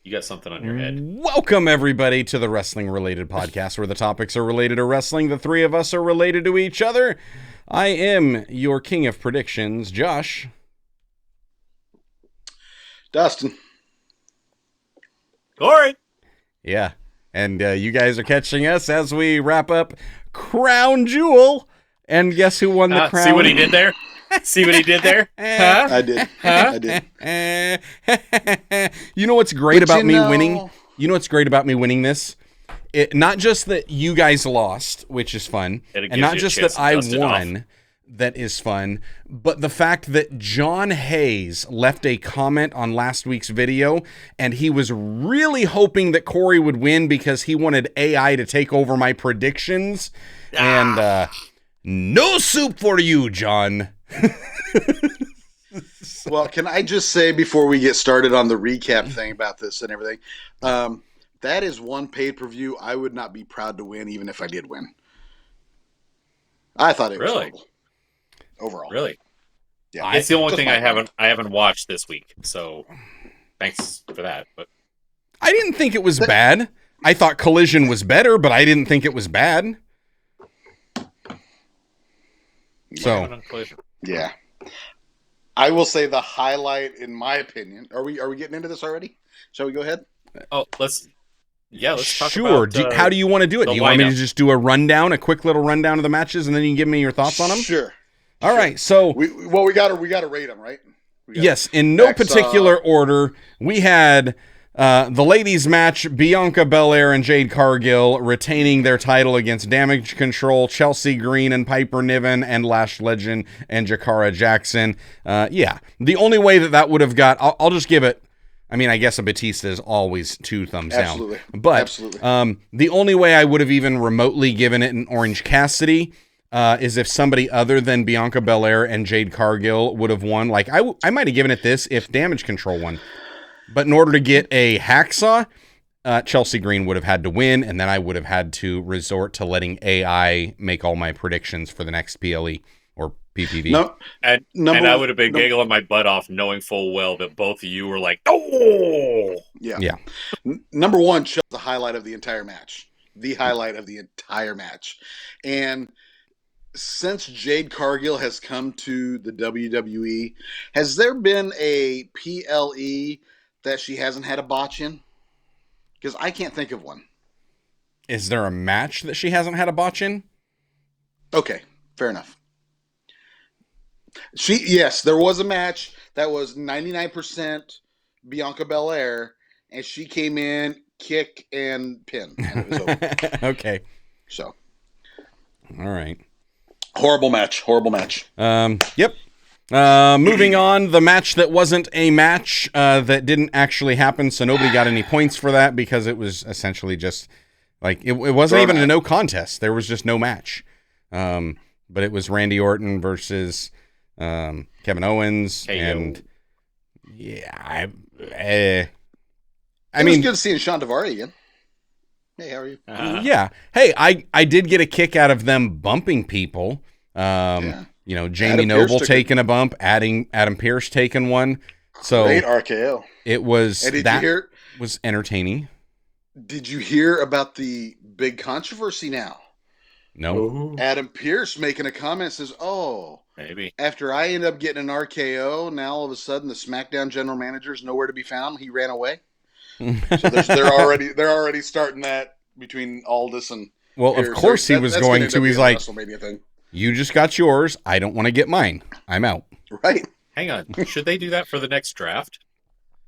You got something on your head. Welcome, everybody, to the wrestling-related podcast where the topics are related to wrestling. The three of us are related to each other. I am your king of predictions, Josh. Dustin. Corey. Yeah, and you guys are catching us as we wrap up Crown Jewel. And guess who won the crown? See what he did there? See what he did there? Huh? I did. Huh? I did. You know what's great But about you me know- winning? You know what's great about me winning this? Not just that you guys lost, which is fun, And it and gives not you a just chance that to I dust it off. won, that is fun, but the fact that John Hayes left a comment on last week's video, and he was really hoping that Corey would win because he wanted AI to take over my predictions, and no soup for you, John. Well, can I just say before we get started on the recap thing about this and everything, that is one pay-per-view I would not be proud to win even if I did win. I thought it was Really? horrible. Overall. Really? Yeah. It's the only Just thing my I haven't watched this week. So thanks for that. But I didn't think it was bad. I thought Collision was better, but I didn't think it was bad. So, Yeah. I will say the highlight, in my opinion. Are we getting into this already? Shall we go ahead? let's talk sure. about How do you want to do it? the Do you want me to lineup. just do a rundown, a quick little rundown of the matches, and then you can give me your thoughts on them? Sure. All right. So, We gotta rate them, right? yes, in no Hacksaw. particular order, we had the ladies' match: Bianca Belair and Jade Cargill retaining their title against Damage Control, Chelsea Green and Piper Niven, and Lash Legend and Jakara Jackson. Yeah, the only way that would have got, I'll just give it. I mean, I guess a Batista is always 2 thumbs Absolutely. down. But Absolutely. the only way I would have even remotely given it an Orange Cassidy is if somebody other than Bianca Belair and Jade Cargill would have won. Like, I might have given it this if Damage Control won. But in order to get a hacksaw, Chelsea Green would have had to win, and then I would have had to resort to letting AI make all my predictions for the next PLE or PPV. No, And I would have been giggling my butt off knowing full well that both of you were like, oh! Yeah. Number one, shows the highlight of the entire match. The highlight of the entire match. And since Jade Cargill has come to the WWE, has there been a PLE that she hasn't had a botch in? Because I can't think of one. Is there a match that she hasn't had a botch in? Okay, fair enough. Yes, there was a match that was 99% Bianca Belair, and she came in, kick, and pin, and it was over. Okay. So, All right. horrible match. Yep. Moving on, the match that wasn't a match that didn't actually happen, so nobody got any points for that because it was essentially just like it wasn't even a no contest. There was just no match. But it was Randy Orton versus Kevin Owens, and yeah, I mean, it's good seeing Sean Devari again. Hey, how are you? yeah. Hey, I did get a kick out of them bumping people. You know, Jamie Adam Noble Pearce taking a bump, adding Adam Pearce taking one. So Great RKO. it was And was entertaining. did you hear about the big controversy now? No. Ooh, Adam Pearce making a comment says, "Oh, maybe. after I end up getting an RKO, now all of a sudden the SmackDown general manager is nowhere to be found. He ran away." So they're already starting that between Aldis and Well, Pearce. of course he was That's going gonna to. end up He's being a like, WrestleMania thing, you just got yours. I don't want to get mine. I'm out. right? Hang on. Should they do that for the next draft?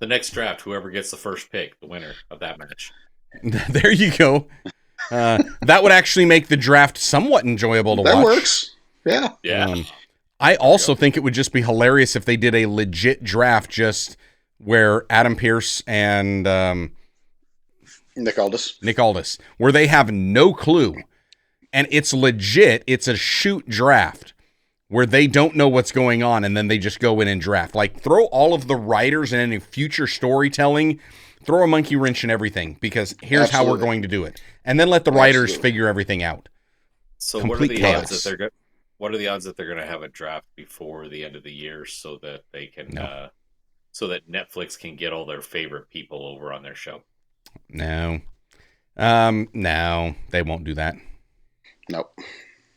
The next draft, whoever gets the first pick, the winner of that match. There you go. That would actually make the draft somewhat enjoyable to watch. That works. Yeah. Yeah. I also think it would just be hilarious if they did a legit draft just where Adam Pearce and Nick Aldis. where they have no clue. And it's legit. It's a shoot draft where they don't know what's going on and then they just go in and draft. Like, throw all of the writers and any future storytelling, throw a monkey wrench in everything because here's how we're Absolutely. going to do it. And then let the writers Absolutely. figure everything out. So Complete what are the chaos. odds that they're what are the odds that they're going to have a draft before the end of the year so that they can so that Netflix can get all their favorite people over on their show? No. No, they won't do that. Nope.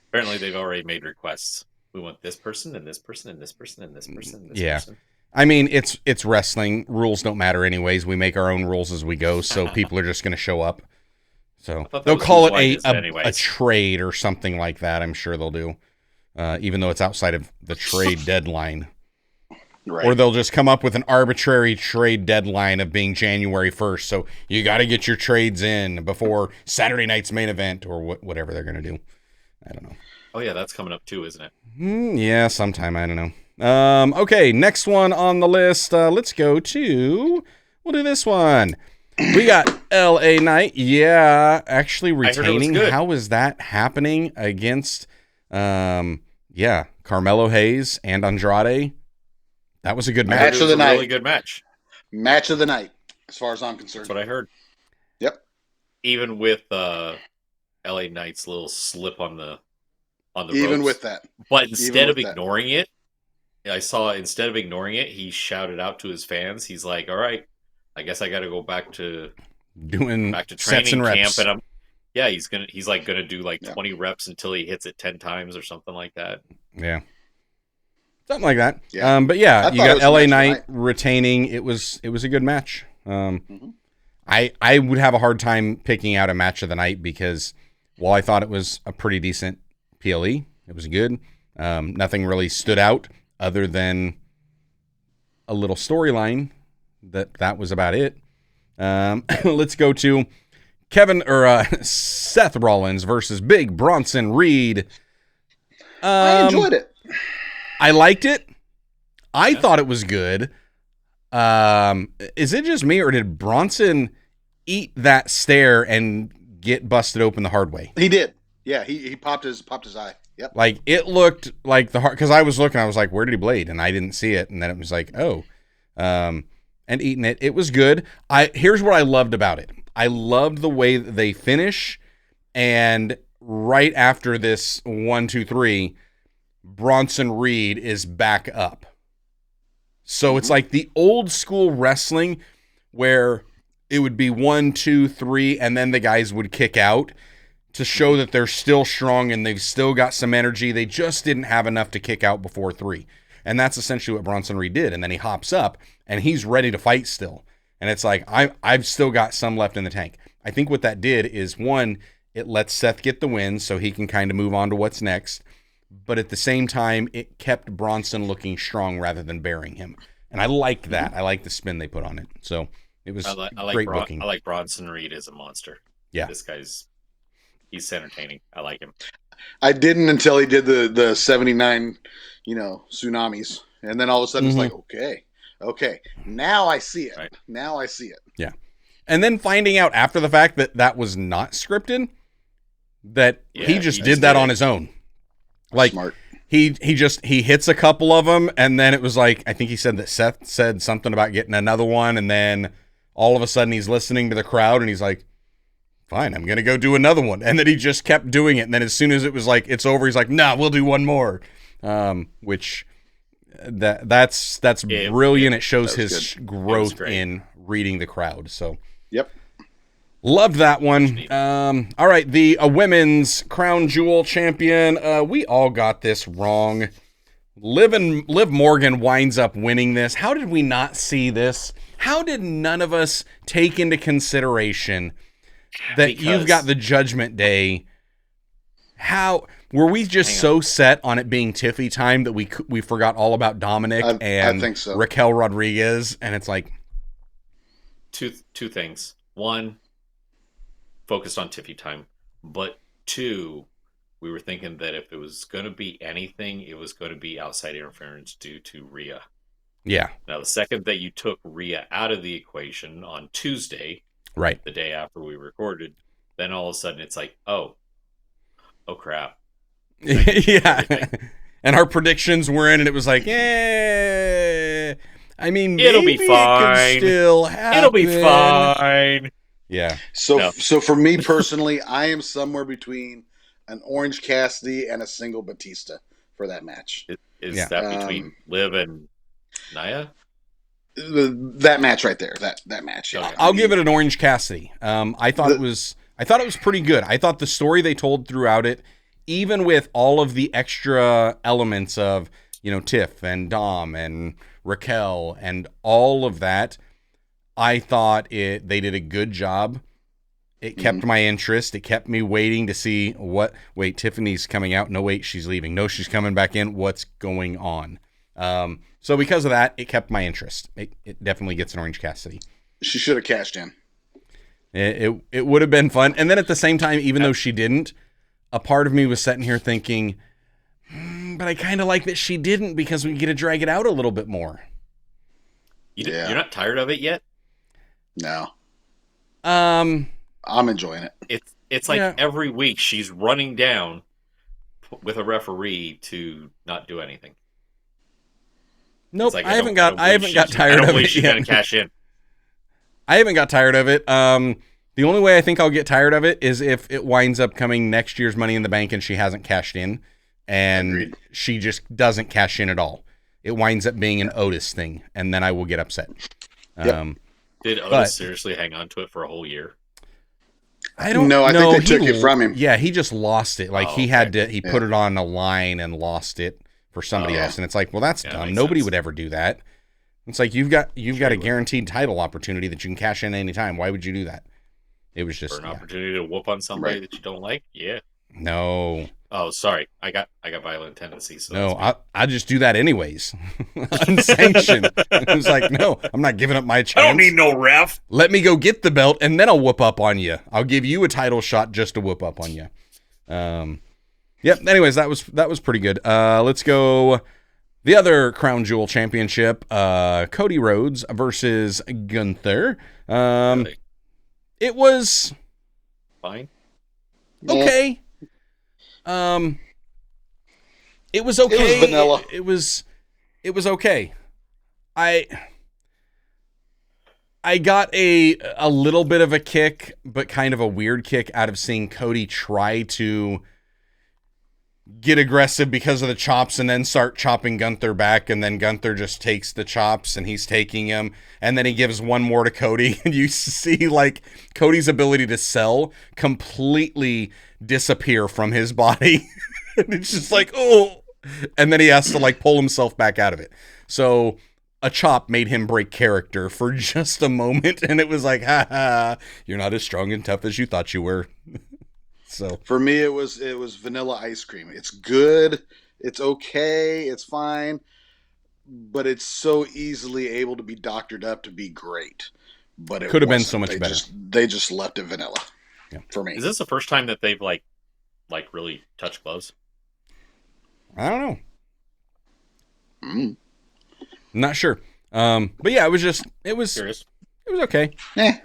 Apparently, they've already made requests. We want this person and this person and this person and this person and this person. I mean, it's wrestling. Rules don't matter anyways. We make our own rules as we go, so people are just going to show up. So they'll call it a trade or something like that. I'm sure they'll do, even though it's outside of the trade deadline. Right. Or they'll just come up with an arbitrary trade deadline of being January 1st. So you got to get your trades in before Saturday night's main event or whatever they're going to do. I don't know. Oh, yeah, that's coming up too, isn't it? Yeah, sometime. I don't know. Okay, next one on the list. Let's go to... We'll do this one. We got LA Knight. Yeah, actually retaining. How is that happening against... Carmelo Hayes and Andrade? That was a good match. Match of the night. Really good match. Match of the night, as far as I'm concerned. That's what I heard. Yep. Even with LA Knight's little slip on the even ropes. With that. But instead of ignoring it, instead of ignoring it, he shouted out to his fans. He's like, "All right, I guess I got to go back to training sets and reps." Camp, and he's gonna do 20 reps until he hits it 10 times or something like that. Yeah. Something like that. Yeah. But yeah, you got LA Knight retaining. It was a good match. I would have a hard time picking out a match of the night because while I thought it was a pretty decent PLE, it was good. Nothing really stood out other than a little storyline. That was about it. Let's go to Seth Rollins versus Big Bronson Reed. I enjoyed it. I liked it. I thought it was good. Is it just me, or did Bronson eat that stare and get busted open the hard way? He did. Yeah, he popped his eye. Yep. Like, it looked like the heart, because I was looking, I was like, where did he bleed? And I didn't see it. And then it was like, oh. And eating it. It was good. Here's what I loved about it. I loved the way that they finish. And right after this 1, 2, 3, Bronson Reed is back up. So it's like the old school wrestling where it would be 1, 2, 3, and then the guys would kick out to show that they're still strong and they've still got some energy. They just didn't have enough to kick out before 3. And that's essentially what Bronson Reed did. And then he hops up and he's ready to fight still. And it's like, I've still got some left in the tank. I think what that did is, one, it lets Seth get the win so he can kind of move on to what's next. But at the same time, it kept Bronson looking strong rather than burying him. And I liked that. I liked the spin they put on it. So it was great booking. I like Bronson Reed as a monster. Yeah. This he's entertaining. I like him. I didn't until he did the 79, tsunamis. And then all of a sudden it's like, okay. Now I see it. Right. Now I see it. Yeah. And then finding out after the fact that was not scripted, that he just did that on his own. Like, smart. He hits a couple of them, and then it was like, I think he said that Seth said something about getting another one, and then all of a sudden he's listening to the crowd, and he's like, fine, I'm going to go do another one. And then he just kept doing it, and then as soon as it was like, it's over, he's like, nah, we'll do one more. Which, that's brilliant. It shows his growth in reading the crowd. So, yep. Loved that one. All right, the women's crown jewel champion. We all got this wrong. Liv Morgan winds up winning this. How did we not see this? How did none of us take into consideration that you've got the Judgment Day? How were we just so set on it being Tiffy time that we forgot all about Dominic and I think so. Raquel Rodriguez? And it's like two things. One, focused on Tiffy time, but 2, we were thinking that if it was going to be anything, it was going to be outside interference due to Rhea. Yeah. Now, the second that you took Rhea out of the equation on Tuesday, right, the day after we recorded, then all of a sudden it's like, oh crap. Yeah. And our predictions were in, and it was like, I mean, it'll be fine. It could still happen. It'll be fine. Yeah. So for me personally, I am somewhere between an Orange Cassidy and a single Batista for that match. Is that between Liv and Nia? That match right there. That match. Yeah. Okay. I'll give it an Orange Cassidy. I thought it was pretty good. I thought the story they told throughout it, even with all of the extra elements of, Tiff and Dom and Raquel and all of that, I thought they did a good job. It kept my interest. It kept me waiting to see wait, Tiffany's coming out. No, wait, she's leaving. No, she's coming back in. What's going on? So because of that, it kept my interest. It definitely gets an Orange Cassidy. She should have cashed in. It would have been fun. And then at the same time, even though she didn't, a part of me was sitting here thinking, but I kind of like that she didn't, because we get to drag it out a little bit more. You're not tired of it yet? No. I'm enjoying it. It's like every week she's running down with a referee to not do anything. Nope, Like, I haven't got tired I don't of believe it she's yet. gonna cash in. I haven't got tired of it. The only way I think I'll get tired of it is if it winds up coming next year's Money in the Bank and she hasn't cashed in, and Agreed. she just doesn't cash in at all. It winds up being an Otis thing, and then I will get upset. Yep. Did Otis seriously hang on to it for a whole year? I don't know. I think they took it from him. Yeah, he just lost it. Like he Yeah. put it on a line and lost it for somebody else, and it's like, well, that's dumb. makes Nobody sense. would ever do that. It's like you've got a guaranteed title opportunity that you can cash in any time. Why would you do that? It was just For an opportunity to whoop on somebody Right. that you don't like? Yeah. no. Oh, sorry. I got violent tendencies. So No, I just do that anyways. Unsanctioned. I was like, no, I'm not giving up my chance. I don't need no ref. Let me go get the belt, and then I'll whoop up on you. I'll give you a title shot just to whoop up on you. Yep. Anyways, that was pretty good. Let's go. The other Crown Jewel Championship, Cody Rhodes versus Gunther. Really? It was Fine. okay. It was okay. It was vanilla. It was okay. I got a little bit of a kick, but kind of a weird kick out of seeing Cody try to get aggressive because of the chops and then start chopping Gunther back, and then Gunther just takes the chops and he's taking him, and then he gives one more to Cody, and you see like Cody's ability to sell completely disappear from his body. And it's just like, oh, and then he has to like pull himself back out of it. So a chop made him break character for just a moment, and it was like, ha ha, you're not as strong and tough as you thought you were. So For me, it was vanilla ice cream. It's good. It's okay. It's fine. But it's so easily able to be doctored up to be great. But it Could have been wasn't. so much better. They just left it vanilla. Yeah. For me. Is this the first time that they've like really touched gloves? I don't know. Mm. I'm not sure. But yeah, it was Curious. okay. Eh.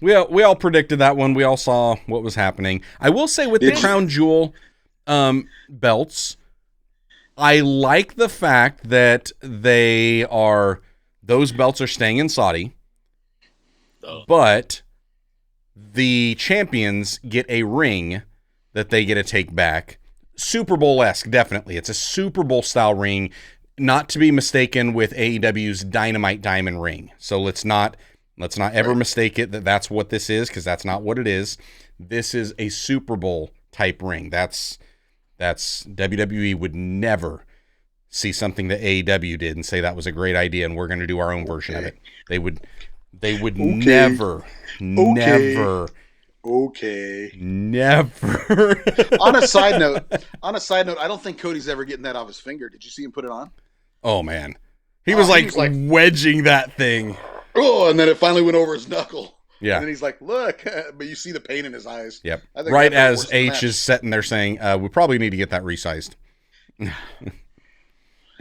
We all predicted that one. We all saw what was happening. I will say with the Crown Jewel belts, I like the fact that those belts are staying in Saudi, but the champions get a ring that they get to take back. Super Bowl-esque, definitely. It's a Super Bowl style ring, not to be mistaken with AEW's Dynamite Diamond ring. So let's not ever mistake it that that's what this is, because that's not what it is. This is a Super Bowl type ring. That's WWE would never see something that AEW did and say that was a great idea and we're going to do our own version of it. They would never. Okay. Never. On a side note, I don't think Cody's ever getting that off his finger. Did you see him put it on? Oh man, he was like wedging that thing. Oh, and then it finally went over his knuckle. Yeah. And then he's like, "Look," but you see the pain in his eyes. Yep. I think Right that was as worse than H that. is sitting there saying, "We probably need to get that resized."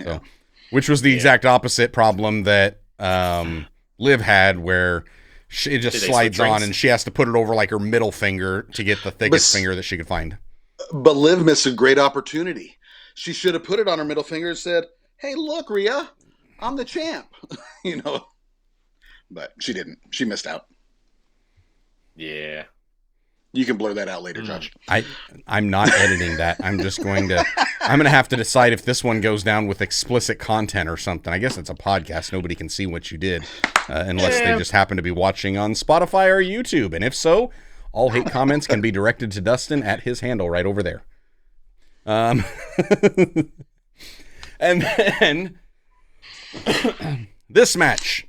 So, which was the exact opposite problem that Liv had, where it just Did they slides switch on, rings? and she has to put it over like her middle finger to get the thickest finger that she could find. But Liv missed a great opportunity. She should have put it on her middle finger and said, "Hey, look, Rhea, I'm the champ." You know. But she didn't. She missed out. Yeah. You can blur that out later, Josh. I'm not editing that. I'm going to have to decide if this one goes down with explicit content or something. I guess it's a podcast. Nobody can see what you did unless they just happen to be watching on Spotify or YouTube. And if so, all hate comments can be directed to Dustin at his handle right over there. And then this match,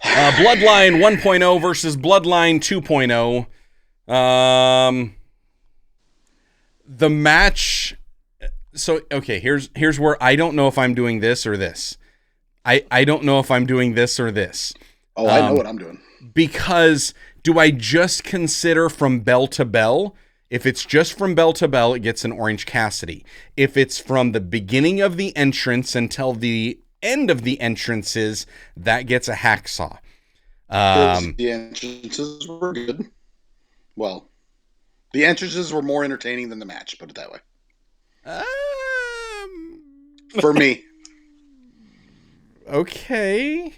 Bloodline 1.0 versus Bloodline 2.0. The match. So, okay, here's where I don't know if I'm doing this or this. I don't know if I'm doing this or this. Oh, I know what I'm doing. Because do I just consider from bell to bell? If it's just from bell to bell, it gets an Orange Cassidy. If it's from the beginning of the entrance until the end of the entrances, that gets a hacksaw. The entrances were good. Well, the entrances were more entertaining than the match, put it that way. For me. Okay.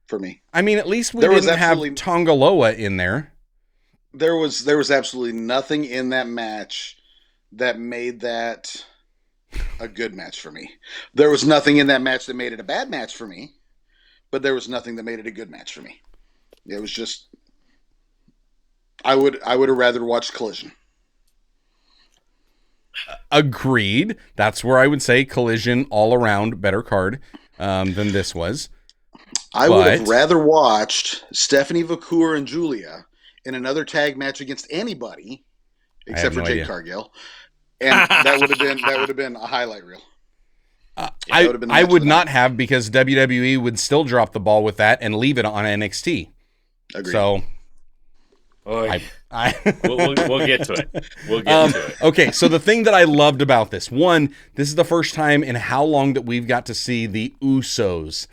For me. I mean, at least we didn't have Tongaloa in there. There was absolutely nothing in that match that made that a good match for me. There was nothing in that match that made it a bad match for me, but there was nothing that made it a good match for me. It was just I would have rather watched Collision. Agreed. That's where I would say Collision all around better card than this was. I would have rather watched Stephanie Vacour and Julia in another tag match against anybody except for Jade Cargill, and that would have been a highlight reel. I would not have, because WWE would still drop the ball with that and leave it on NXT. Agreed. So we'll get to it. We'll get to it. Okay, so the thing that I loved about this, one, this is the first time in how long that we've got to see the Usos,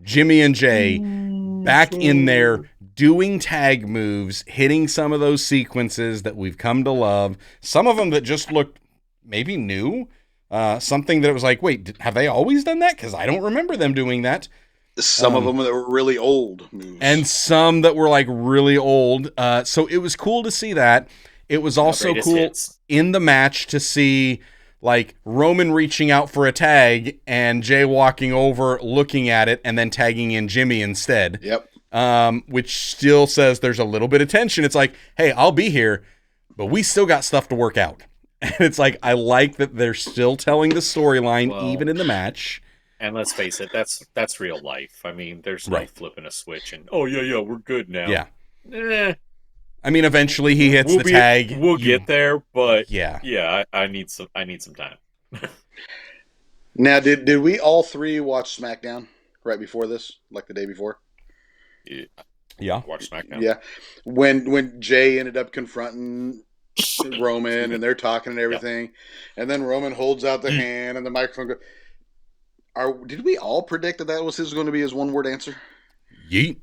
Jimmy and Jey, back in there doing tag moves, hitting some of those sequences that we've come to love. Some of them that just looked maybe new. Something that it was like, wait, have they always done that? Because I don't remember them doing that. Some of them that were really old moves. And some that were like really old. So it was cool to see that. It was also cool in the match to see like Roman reaching out for a tag and Jey walking over, looking at it, and then tagging in Jimmy instead. Yep. Which still says there's a little bit of tension. It's like, hey, I'll be here, but we still got stuff to work out. And it's like, I like that they're still telling the storyline even in the match. And let's face it, that's real life. I mean, there's no flipping a switch and we're good now. Yeah. I mean, eventually he hits the tag. We'll get there, but yeah, I need some time. Now, did we all three watch SmackDown right before this, like the day before? Yeah. Watch SmackDown. Yeah. When Jey ended up confronting Roman and they're talking and everything, and then Roman holds out the hand and the microphone goes. Did we all predict that was going to be his one-word answer? Yeet.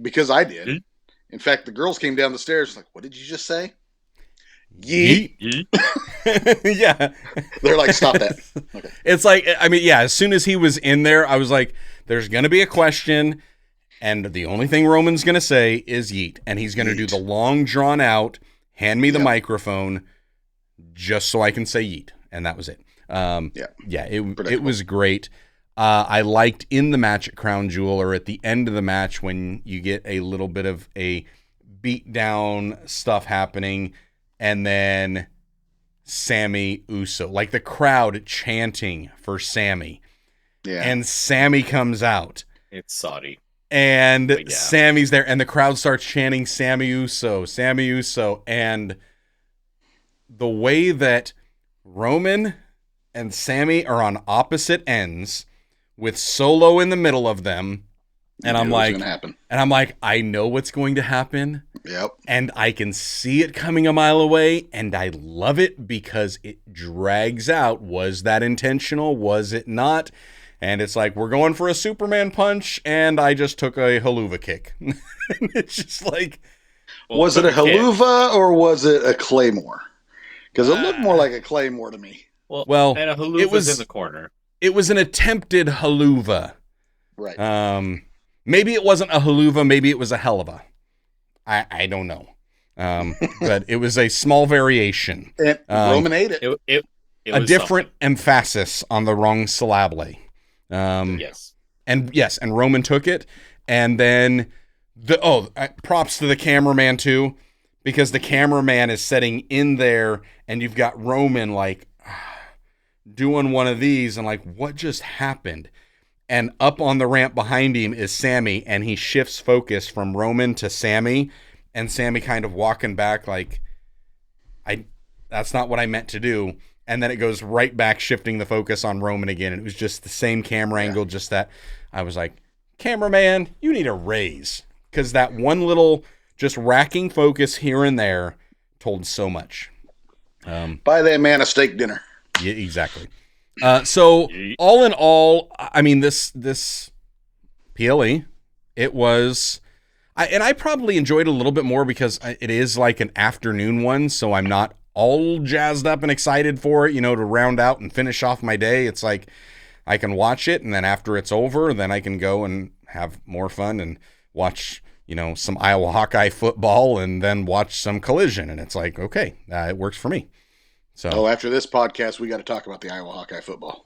Because I did. Yeet. In fact, the girls came down the stairs like, what did you just say? Yeet. Yeet. Yeah. They're like, stop that. Okay. It's like, I mean, yeah, as soon as he was in there, I was like, there's going to be a question, and the only thing Roman's going to say is yeet. And he's going to do the long, drawn out, hand me the microphone, just so I can say yeet. And that was it. It was great. I liked in the match at Crown Jewel, or at the end of the match, when you get a little bit of a beatdown stuff happening, and then Sami Uso, like the crowd chanting for Sami. Yeah. And Sami comes out. It's Saudi. And Sami's there, and the crowd starts chanting Sami Uso, Sami Uso. And the way that Roman and Sami are on opposite ends with Solo in the middle of them. And I'm like, I know what's going to happen. Yep. And I can see it coming a mile away, and I love it because it drags out. Was that intentional? Was it not? And it's like, we're going for a Superman punch, and I just took a haluva kick. It's just like... Was it a haluva or was it a claymore? Because it looked more like a claymore to me. Well, and a haluva was in the corner. It was an attempted haluva. Right. Maybe it wasn't a haluva. Maybe it was a hell of a. I don't know. But it was a small variation. And Roman ate it. It A was different something. emphasis on the wrong syllable. Yes. And Roman took it. And then props to the cameraman too, because the cameraman is sitting in there and you've got Roman like doing one of these and like, what just happened? And up on the ramp behind him is Sami, and he shifts focus from Roman to Sami, and Sami kind of walking back like, that's not what I meant to do. And then it goes right back, shifting the focus on Roman again. And it was just the same camera angle, just that I was like, cameraman, you need a raise. Because that one little just racking focus here and there told so much. Buy that man a steak dinner. Yeah, exactly. So all in all, I mean, this PLE, it was, I probably enjoyed it a little bit more because it is like an afternoon one. So I'm not all jazzed up and excited for it, to round out and finish off my day. It's like I can watch it, and then after it's over, then I can go and have more fun and watch, some Iowa Hawkeye football and then watch some Collision. And it's like, okay, it works for me. So after this podcast, we got to talk about the Iowa Hawkeye football.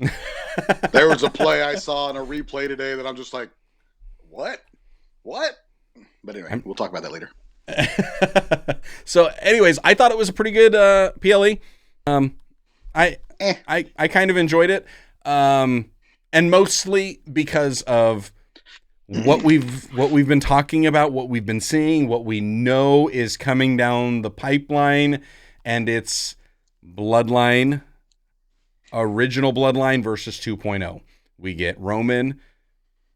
There was a play I saw in a replay today that I'm just like, what? But anyway, we'll talk about that later. So anyways, I thought it was a pretty good PLE. I kind of enjoyed it. And mostly because of what we've been talking about, what we've been seeing, what we know is coming down the pipeline, and it's Bloodline, original Bloodline versus 2.0. We get Roman,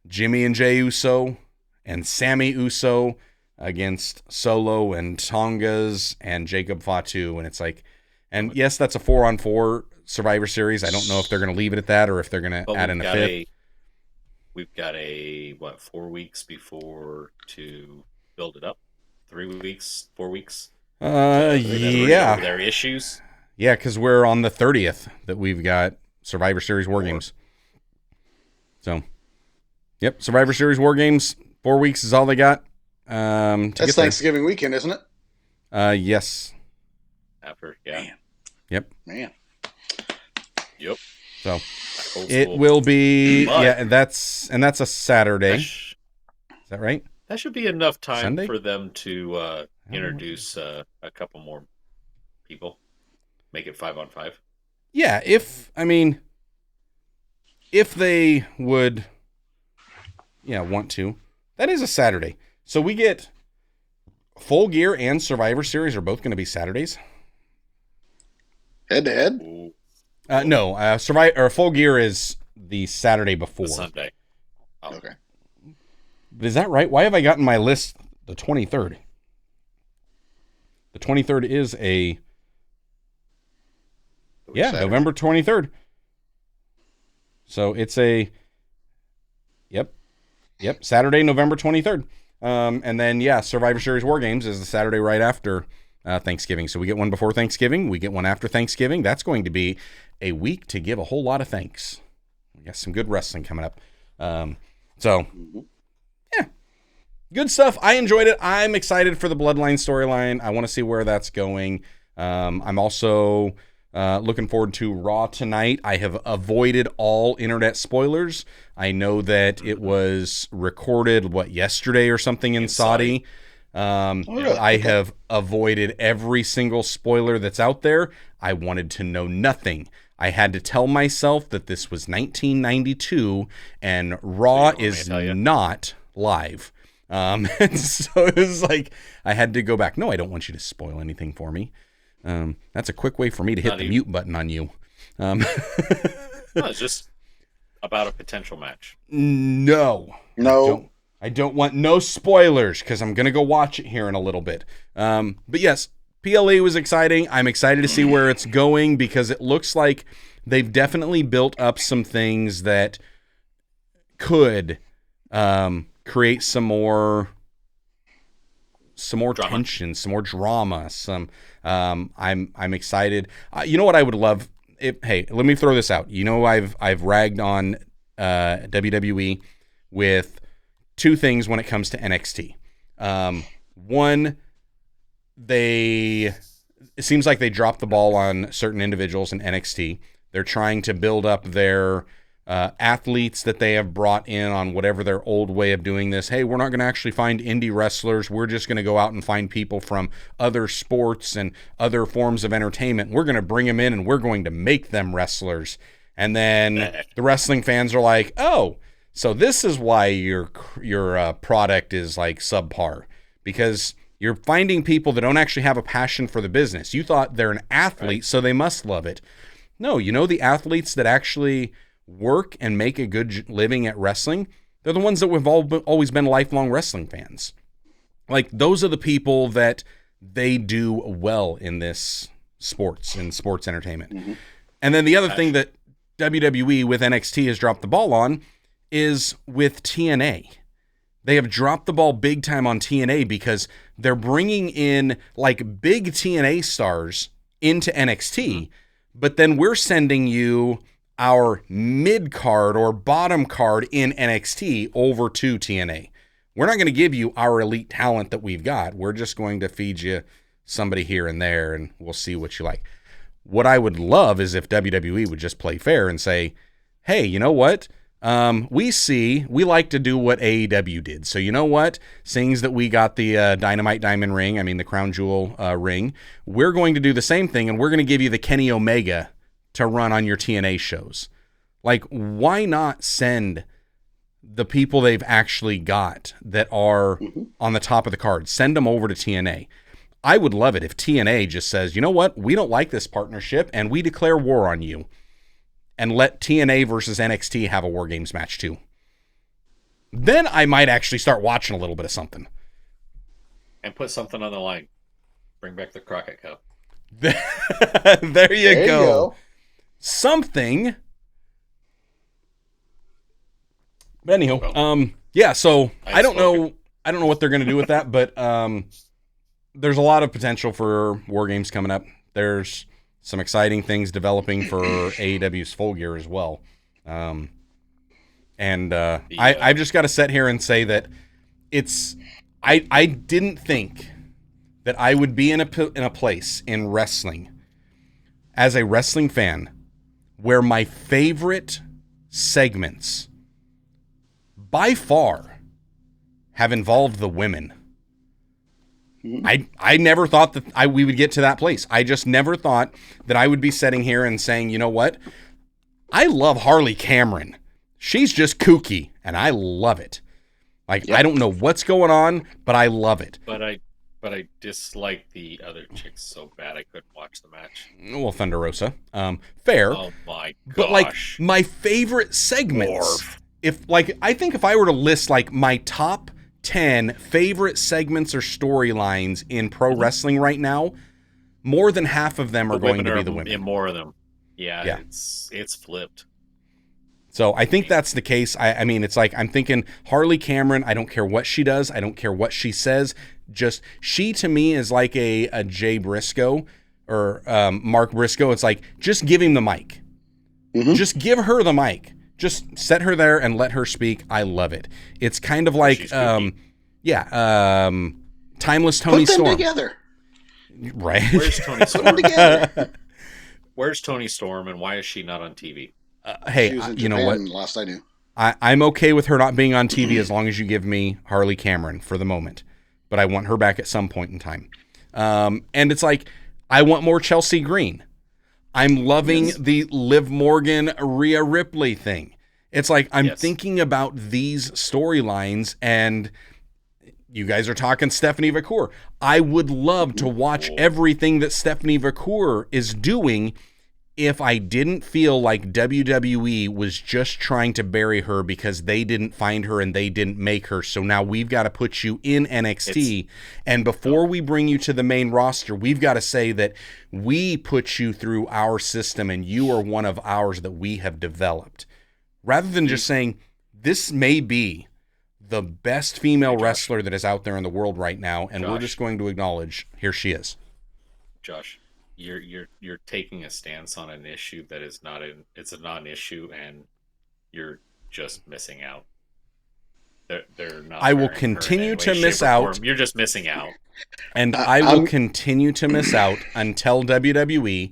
Jimmy and Jey Uso, and Sami Uso against Solo and Tongas and Jacob Fatu. And it's like, and yes, that's a 4-on-4 Survivor Series. I don't know if they're going to leave it at that or if they're going to add in a fifth. We've got 4 weeks before to build it up? 3 weeks, 4 weeks? Yeah. Their issues? Yeah, because we're on the 30th that we've got Survivor Series War Games. So, yep, Survivor Series War Games, 4 weeks is all they got. That's Thanksgiving weekend, isn't it? Yes. After, yeah. Man. Yep. Man. Yep. So it will be, and that's a Saturday. Is that right? That should be enough time Sunday? for them to introduce a couple more people. Make it 5-on-5. Yeah, if they would, want to. That is a Saturday. So we get Full Gear and Survivor Series are both going to be Saturdays. Head to head? No, Survivor or Full Gear is the Saturday before. Sunday. Oh. Okay. Is that right? Why have I gotten my list the 23rd? The 23rd is a Saturday. November 23rd. So it's a Saturday, November 23rd. And then Survivor Series War Games is the Saturday right after Thanksgiving. So we get one before Thanksgiving, we get one after Thanksgiving. That's going to be a week to give a whole lot of thanks. We got some good wrestling coming up. Good stuff. I enjoyed it. I'm excited for the Bloodline storyline. I want to see where that's going. I'm also looking forward to Raw tonight. I have avoided all internet spoilers. I know that it was recorded, yesterday or something in Saudi. I have avoided every single spoiler that's out there. I wanted to know nothing. I had to tell myself that this was 1992 and Raw is not live. And so it was like, I had to go back. No, I don't want you to spoil anything for me. That's a quick way for me to hit the mute button on you. No, it's just about a potential match. No. I don't want no spoilers because I'm going to go watch it here in a little bit. But yes, PLE was exciting. I'm excited to see where it's going because it looks like they've definitely built up some things that could create some more drama. Tension, some more drama. I'm excited. You know what I would love? Hey, let me throw this out. I've ragged on WWE with two things when it comes to NXT. One, it seems like they dropped the ball on certain individuals in NXT. They're trying to build up their athletes that they have brought in on whatever their old way of doing this. Hey, we're not going to actually find indie wrestlers. We're just going to go out and find people from other sports and other forms of entertainment. We're going to bring them in and we're going to make them wrestlers. And then the wrestling fans are like, oh, so this is why your product is like subpar, because you're finding people that don't actually have a passion for the business. You thought they're an athlete, right, so they must love it. No, the athletes that actually work and make a good living at wrestling, they're the ones that we've always been lifelong wrestling fans. Like, those are the people that they do well in this sports entertainment. Mm-hmm. And then the other thing that WWE with NXT has dropped the ball on is with TNA. They have dropped the ball big time on TNA because they're bringing in like big TNA stars into NXT, but then we're sending you our mid card or bottom card in NXT over to TNA. We're not going to give you our elite talent that we've got. We're just going to feed you somebody here and there, and we'll see what you like. What I would love is if WWE would just play fair and say, hey, you know what? We like to do what AEW did. So you know what? Seeing that we got the Dynamite Diamond ring, the Crown Jewel ring, we're going to do the same thing, and we're going to give you the Kenny Omega to run on your TNA shows. Like, why not send the people they've actually got that are on the top of the card? Send them over to TNA. I would love it if TNA just says, you know what? We don't like this partnership, and we declare war on you. And let TNA versus NXT have a War Games match too. Then I might actually start watching a little bit of something. And put something on the line. Bring back the Crockett Cup. There you go. Something. But anyhow, yeah, so I don't know what they're going to do with that, but there's a lot of potential for War Games coming up. There's some exciting things developing for AEW's Full Gear as well. I've just got to sit here and say that I didn't think that I would be in a place in wrestling as a wrestling fan where my favorite segments by far have involved the women. I never thought that we would get to that place. I just never thought that I would be sitting here and saying, you know what? I love Harley Cameron. She's just kooky, and I love it. Like, yep. I don't know what's going on, but I love it. But I dislike the other chicks so bad I couldn't watch the match. Well, Thunder Rosa. Fair. Oh my gosh. But like my favorite segments, I think if I were to list like my top 10 favorite segments or storylines in pro wrestling right now, more than half of them are going to be the women. Yeah, more of them. Yeah. It's flipped. So I think that's the case. I mean, it's like I'm thinking Harley Cameron, I don't care what she does. I don't care what she says. Just she to me is like a Jay Briscoe or Mark Briscoe. It's like, just give him the mic. Mm-hmm. Just give her the mic. Just set her there and let her speak. I love it. It's kind of like, timeless Tony Storm. Put them together. Right. Where's Tony Storm? Together. Where's Tony Storm, and why is she not on TV? Hey, you know what? Last I knew. I'm okay with her not being on TV as long as you give me Harley Cameron for the moment. But I want her back at some point in time. And it's like, I want more Chelsea Green. I'm loving the Liv Morgan, Rhea Ripley thing. It's like I'm thinking about these storylines, and you guys are talking Stephanie Vacour. I would love to watch everything that Stephanie Vacour is doing if I didn't feel like WWE was just trying to bury her because they didn't find her and they didn't make her. So now we've got to put you in NXT. And before we bring you to the main roster, we've got to say that we put you through our system and you are one of ours that we have developed. Rather than just saying, this may be the best female wrestler that is out there in the world right now, and we're just going to acknowledge, here she is. Josh, you're taking a stance on an issue that is it's a non-issue, and you're just missing out. They're not. I will continue to miss out. You're just missing out. And I, I will I'm continue to miss out until WWE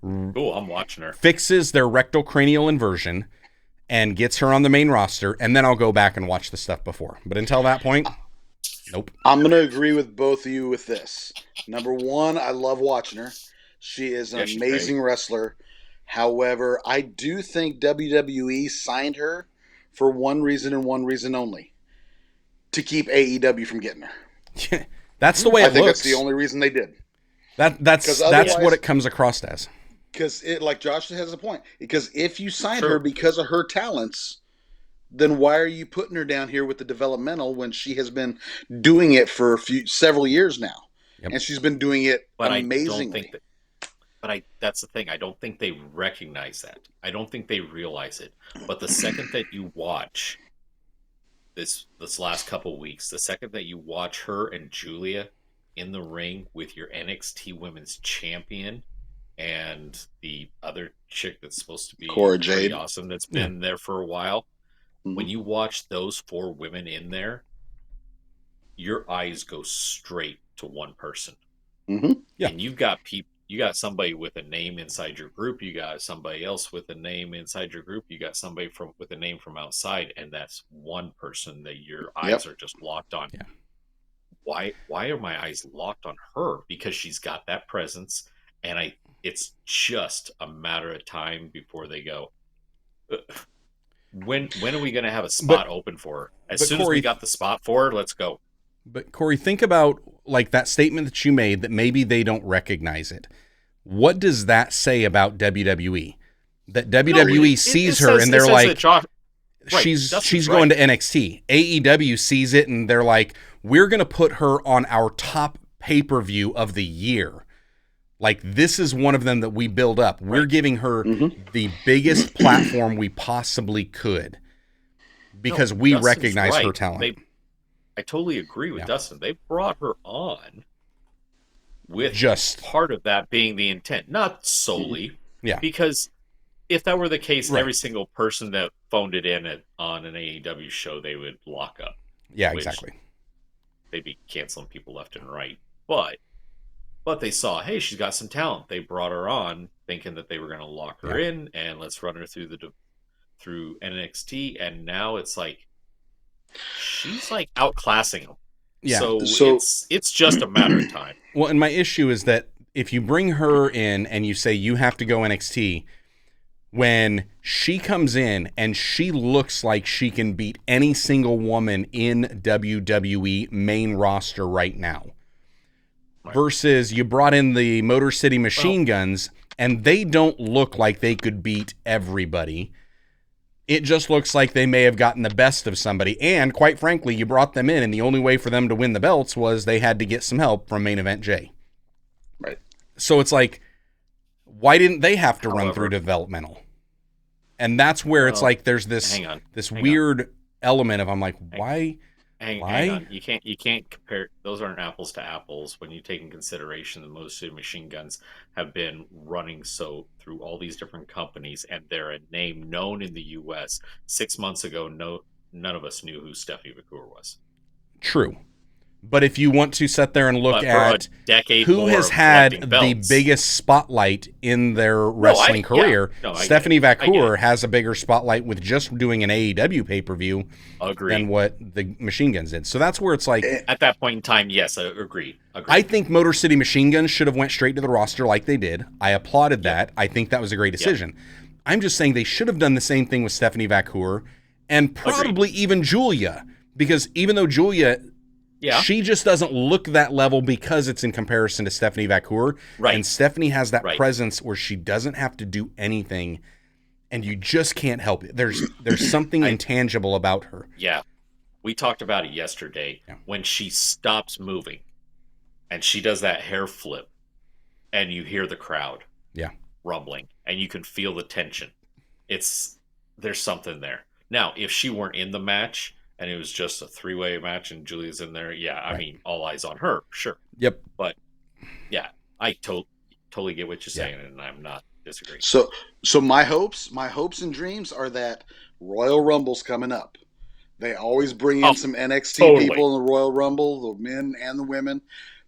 Oh, I'm watching her. fixes their rectal cranial inversion and gets her on the main roster, and then I'll go back and watch the stuff before. But until that point, nope. I'm going to agree with both of you with this. Number one, I love watching her. She is an Yeah, she's amazing great. wrestler. However, I do think WWE signed her for one reason and one reason only: to keep AEW from getting her. That's the way I it think looks. that's the only reason they did. That's otherwise- what it comes across as. Because like Josh has a point. Because if you signed True. her because of her talents, then why are you putting her down here with the developmental when she has been doing it for several years now? Yep. And she's been doing it But amazingly. I don't think that. But that's the thing. I don't think they recognize that. I don't think they realize it. But the second that you watch this last couple weeks, the second that you watch her and Julia in the ring with your NXT Women's Champion and the other chick that's supposed to be Cora pretty Jade. awesome, that's been there for a while. Mhm. When you watch those four women in there, your eyes go straight to one person. Mhm. Yeah. And you've got people. You got somebody with a name inside your group. You got somebody else with a name inside your group. You got somebody with a name from outside, and that's one person that your eyes are just locked on. Yeah. Why are my eyes locked on her? Because she's got that presence, and it's just a matter of time before they go. When are we going to have a spot open for her? As soon as Corey, we got the spot for her, let's go. But Corey, think about like that statement that you made that maybe they don't recognize it. What does that say about WWE? That WWE sees her and they're like, she's going to NXT. AEW sees it and they're like, we're going to put her on our top pay-per-view of the year. Like, this is one of them that we build up. We're giving her the biggest platform we possibly could because we Dustin's recognize right. her talent. I totally agree with Dustin. They brought her on with just part of that being the intent, not solely. Yeah. Because if that were the case, every single person that phoned it in on an AEW show, they would lock up. Yeah, exactly. They'd be canceling people left and right. But they saw, hey, she's got some talent. They brought her on thinking that they were going to lock her in and let's run her through NXT. And now it's like, she's like outclassing them. Yeah. So it's just a matter of time. Well, and my issue is that if you bring her in and you say you have to go NXT, when she comes in and she looks like she can beat any single woman in WWE main roster right now, versus you brought in the Motor City Machine Guns and they don't look like they could beat everybody. It just looks like they may have gotten the best of somebody. And quite frankly, you brought them in, and the only way for them to win the belts was they had to get some help from Main Event Jey. Right. So it's like, why didn't they have to run through developmental? And that's where it's like there's this weird element of I'm like, why? Hang on. You can't compare. Those aren't apples to apples when you take in consideration the Motor City Machine Guns have been running through all these different companies, and they're a name known in the U.S. 6 months ago, none of us knew who Stephanie McClure was. True. But if you want to sit there and look at who has had the biggest spotlight in their wrestling career, Stephanie McClure has a bigger spotlight with just doing an AEW pay-per-view than what the Machine Guns did. So that's where it's like... At that point in time, yes, I agree. I think Motor City Machine Guns should have went straight to the roster like they did. I applauded that. I think that was a great decision. I'm just saying they should have done the same thing with Stephanie McClure and probably even Julia. Because even though Julia... she just doesn't look that level because it's in comparison to Stephanie McClure. Right. And Stephanie has that presence where she doesn't have to do anything, and you just can't help it. There's something intangible about her. Yeah. We talked about it yesterday when she stops moving and she does that hair flip and you hear the crowd rumbling and you can feel the tension. There's something there. Now, if she weren't in the match and it was just a three-way match and Julia's in there, I mean, all eyes on her, sure. Yep. But, I totally get what you're saying, and I'm not disagreeing. So my hopes and dreams are that Royal Rumble's coming up. They always bring in some NXT people in the Royal Rumble, the men and the women.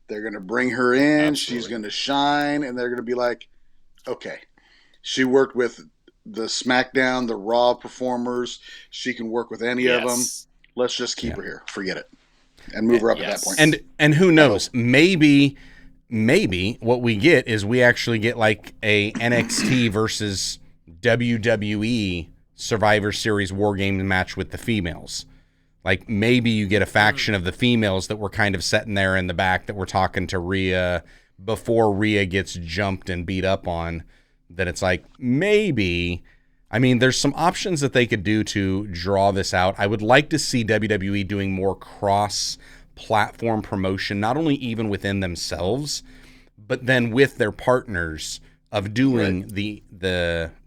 They're going to bring her in. Absolutely. She's going to shine, and they're going to be like, okay, she worked with the SmackDown, the Raw performers. She can work with any of them. Let's just keep her here. Forget it. And move her up at that point. And who knows? Maybe what we get is we actually get like a NXT versus WWE Survivor Series War Games match with the females. Like maybe you get a faction of the females that were kind of sitting there in the back that were talking to Rhea before Rhea gets jumped and beat up on. That it's like maybe, I mean, there's some options that they could do to draw this out. I would like to see WWE doing more cross-platform promotion, not only even within themselves, but then with their partners of doing the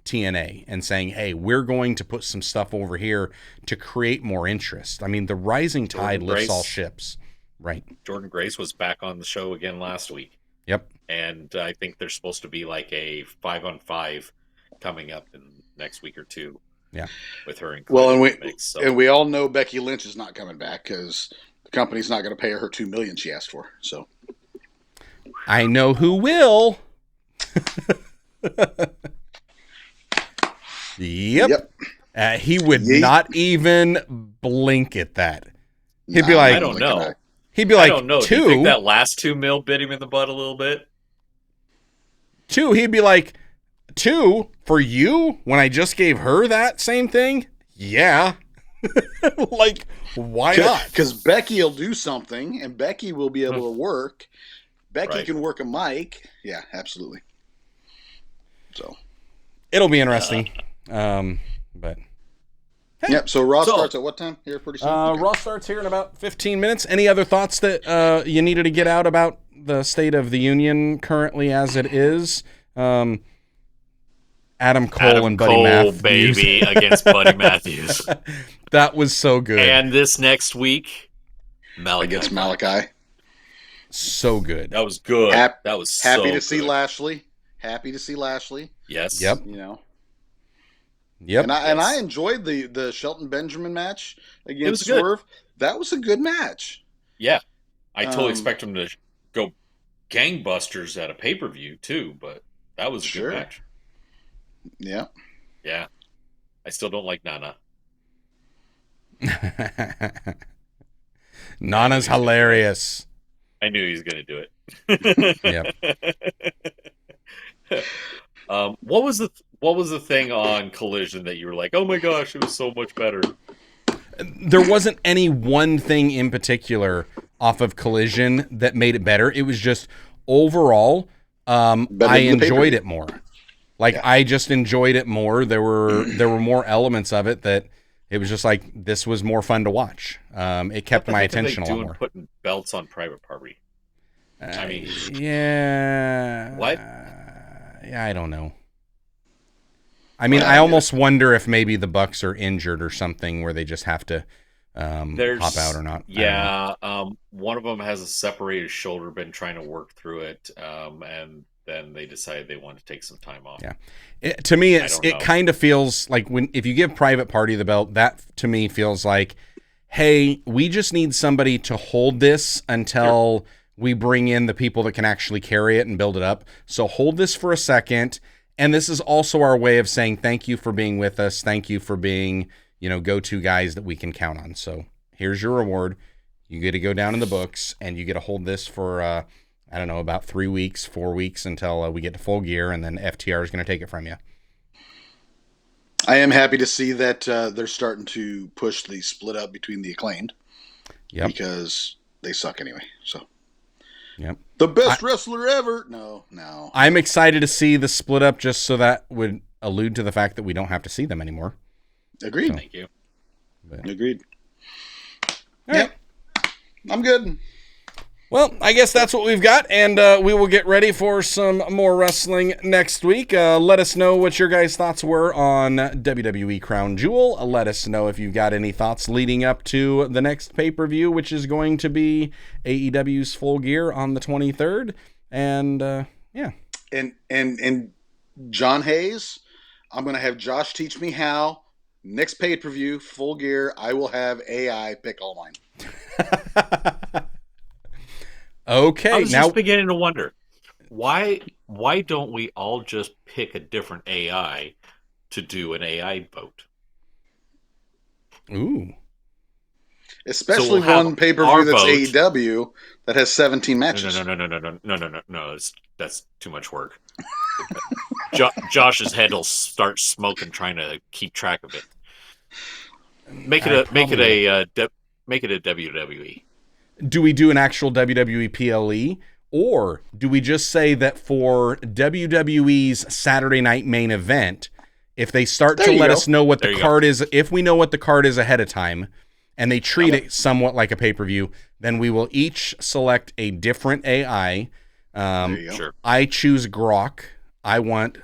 TNA and saying, hey, we're going to put some stuff over here to create more interest. I mean, the rising tide lifts all ships. Right. Jordan Grace was back on the show again last week. Yep. And I think there's supposed to be like a 5-on-5 coming up in next week or two. Yeah. With her in and we all know Becky Lynch is not coming back because the company's not going to pay her $2 million she asked for. So I know who will. Yep. He would not even blink at that. He'd be like, I don't know. He'd be like, I don't know. Do you think that last $2 million bit him in the butt a little bit? He'd be like, 2 for you when I just gave her that same thing? Yeah. Like, why not? Because Becky will do something, and Becky will be able to work. Becky can work a mic. Yeah, absolutely. So it'll be interesting. But hey. Yep. So Raw starts at what time? Here pretty soon. Okay. Raw starts here in about 15 minutes. Any other thoughts that you needed to get out about the state of the union currently as it is? Adam Cole and Buddy Matthews, baby, against Buddy Matthews. That was so good. And this next week, against Malachi. So good. That was good. That was happy to see Lashley. Happy to see Lashley. Yes. Yep. You know. Yep. And I enjoyed the Shelton Benjamin match against Swerve. That was a good match. Yeah. I totally expect him to go gangbusters at a pay-per-view too, but that was a good match. Yeah. Yeah. I still don't like Nana. Nana's hilarious. I knew he was going to do it. Yep. What was the thing on Collision that you were like, oh my gosh, it was so much better? There wasn't any one thing in particular off of Collision that made it better. It was just overall, I enjoyed it more. I just enjoyed it more. There were more elements of it that it was just like this was more fun to watch. It kept my attention a lot more. Putting belts on Private Party. I mean, yeah. What? Yeah, I don't know. I mean, I almost wonder if maybe the Bucks are injured or something where they just have to hop out or not. Yeah, one of them has a separated shoulder, been trying to work through it, and then they decided they wanted to take some time off. Yeah, to me, it kind of feels like if you give Private Party the belt, that to me feels like, hey, we just need somebody to hold this until we bring in the people that can actually carry it and build it up. So hold this for a second. And this is also our way of saying thank you for being with us. Thank you for being, go-to guys that we can count on. So here's your reward. You get to go down in the books, and you get to hold this for, I don't know, about 3 weeks, 4 weeks until we get to Full Gear, and then FTR is going to take it from you. I am happy to see that they're starting to push the split up between the Acclaimed. Yep. Because they suck anyway, so. Yep. The best wrestler ever. No. I'm excited to see the split up just so that would allude to the fact that we don't have to see them anymore. Agreed. So, thank you. Agreed. All right. I'm good. Well, I guess that's what we've got, and we will get ready for some more wrestling next week. Let us know what your guys' thoughts were on WWE Crown Jewel. Let us know if you've got any thoughts leading up to the next pay-per-view, which is going to be AEW's Full Gear on the 23rd. And, yeah. And John Hayes, I'm going to have Josh teach me how. Next pay-per-view, Full Gear, I will have AI pick all mine. Okay, I was now just beginning to wonder why don't we all just pick a different AI to do an AI vote? ooh, So Especially we'll have one pay per view our that's vote. AEW that has 17 No, no, no, matches. no, no, no, no, no, no, no, no. That's too much work. Josh's head will start smoking trying to keep track of it. Make it I a make probably it will. make it a WWE. Do we do an actual WWE PLE, or do we just say that for WWE's Saturday night main event, if they start There to you let go. us know what the There you go. card is, if we know what the card is ahead of time, and they treat Okay. it somewhat like a pay-per-view, then we will each select a different AI. There you go. Sure. I choose Grok. I want I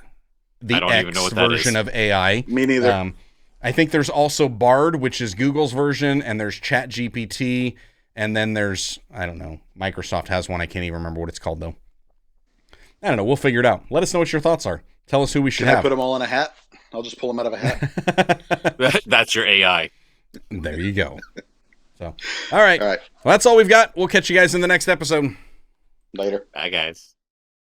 the don't even know X what that version is. of AI. Me neither. I think there's also Bard, which is Google's version, and there's ChatGPT, and then there's, I don't know, Microsoft has one. I can't even remember what it's called, though. I don't know. We'll figure it out. Let us know what your thoughts are. Tell us who we should Can I have. put them all in a hat? I'll just pull them out of a hat. That's your AI. There you go. So, all right. All right. Well, that's all we've got. We'll catch you guys in the next episode. Later. Bye, guys.